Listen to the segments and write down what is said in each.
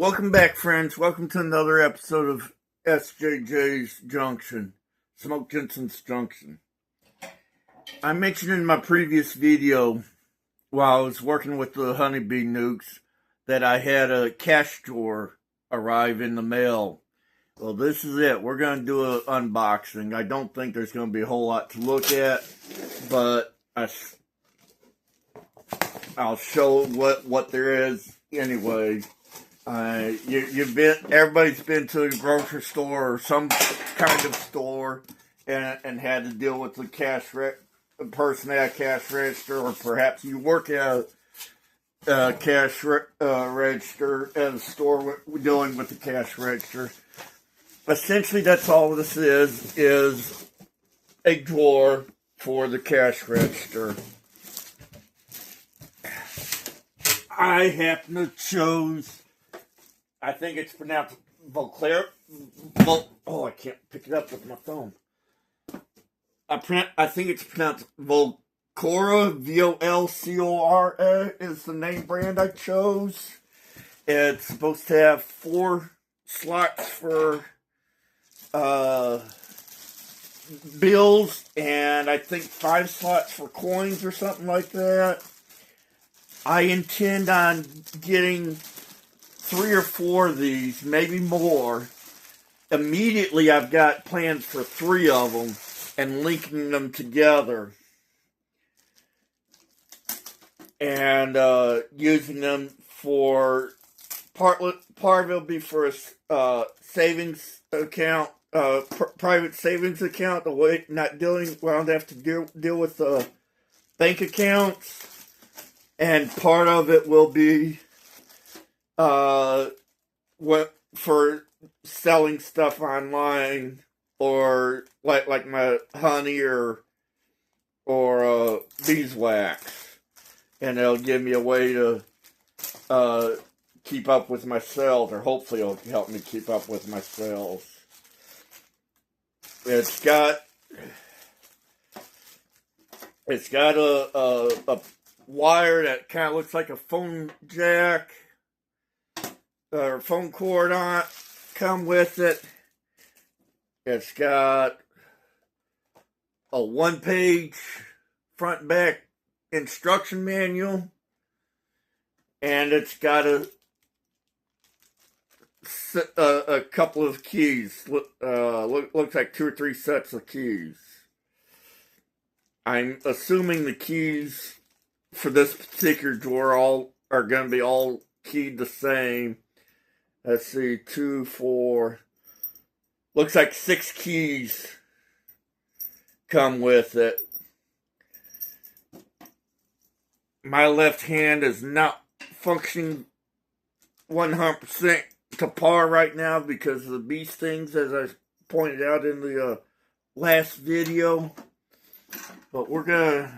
Welcome back, friends. Welcome to another episode of SJJ's Junction, Smoke Jensen's Junction. I mentioned in my previous video, while I was working with the honeybee nukes, that I had a cash drawer arrive in the mail. Well, this is it. We're going to do an unboxing. I don't think there's going to be a whole lot to look at, but I'll show what there is anyway. Everybody's been to a grocery store or some kind of store and had to deal with the person at a cash register, or perhaps you work at a cash register at a store dealing with the cash register. Essentially, that's all this is a drawer for the cash register. I happen to choose, I think it's pronounced VOLCORA. I can't pick it up with my phone. I think it's pronounced VOLCORA. VOLCORA is the name brand I chose. It's supposed to have 4 slots for bills, and I think 5 slots for coins or something like that. I intend on getting 3 or 4 of these, maybe more. Immediately, I've got plans for 3 of them and linking them together and using them for part of it'll be for a savings account, private savings account. The way I don't have to deal with bank accounts. And part of it will be for selling stuff online, or like my honey or beeswax, and it'll give me a way to keep up with my sales, or hopefully it'll help me keep up with my sales. It's got a wire that kind of looks like a phone jack or phone cord on it. Come with it. It's got a 1-page front and back instruction manual, and it's got a couple of keys. Looks like 2 or 3 sets of keys. I'm assuming the keys for this particular drawer are going to be all keyed the same. Let's see, 2, 4. Looks like 6 keys come with it. My left hand is not functioning 100% to par right now because of the bee stings, as I pointed out in the last video. But we're going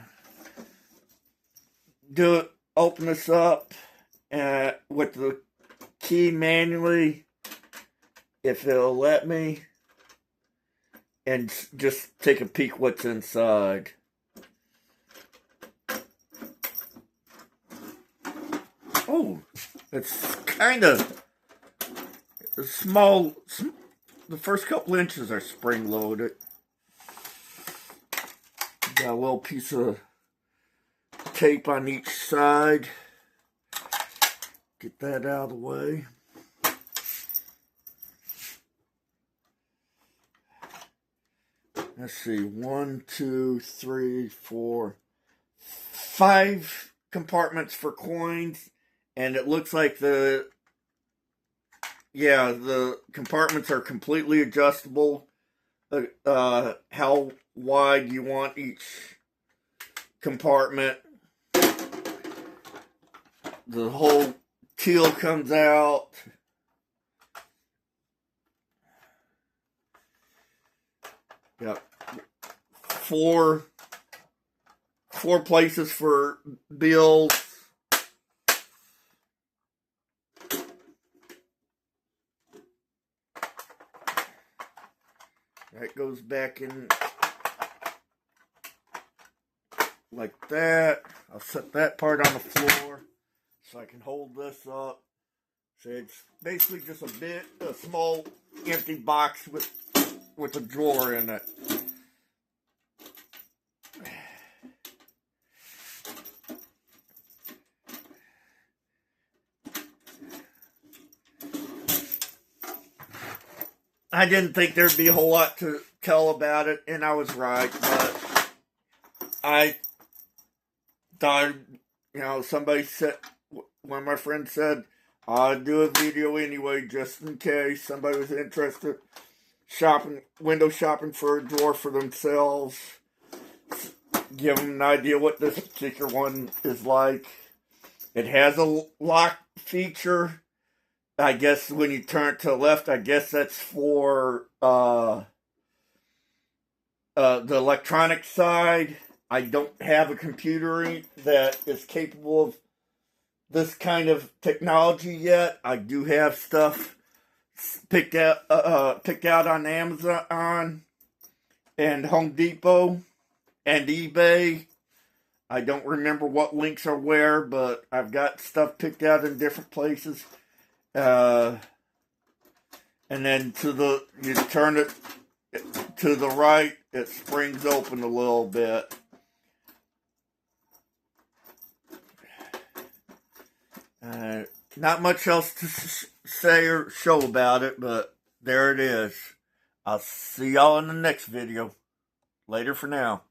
to open this up with the key manually, if it'll let me, and just take a peek what's inside. Oh, it's kind of small. The first couple inches are spring loaded. Got a little piece of tape on each side. Get that out of the way. Let's see, 1, 2, 3, 4, 5 compartments for coins, and it looks like the compartments are completely adjustable. How wide you want each compartment. The whole teal comes out. Got 4 places for bills. That goes back in like that. I'll set that part on the floor so I can hold this up So it's basically just a small empty box with a drawer in it. I didn't think there'd be a whole lot to tell about it, and I was right, but I thought, somebody said, one of my friends said, I'd do a video anyway, just in case somebody was interested, window shopping for a drawer for themselves, give them an idea what this particular one is like. It has a lock feature. I guess when you turn it to the left, I guess that's for the electronic side. I don't have a computer that is capable of this kind of technology yet. I do have stuff picked out on Amazon and Home Depot and eBay. I don't remember what links are where, but I've got stuff picked out in different places. And then you turn it to the right, it springs open a little bit. Not much else to say or show about it, but there it is. I'll see y'all in the next video. Later for now.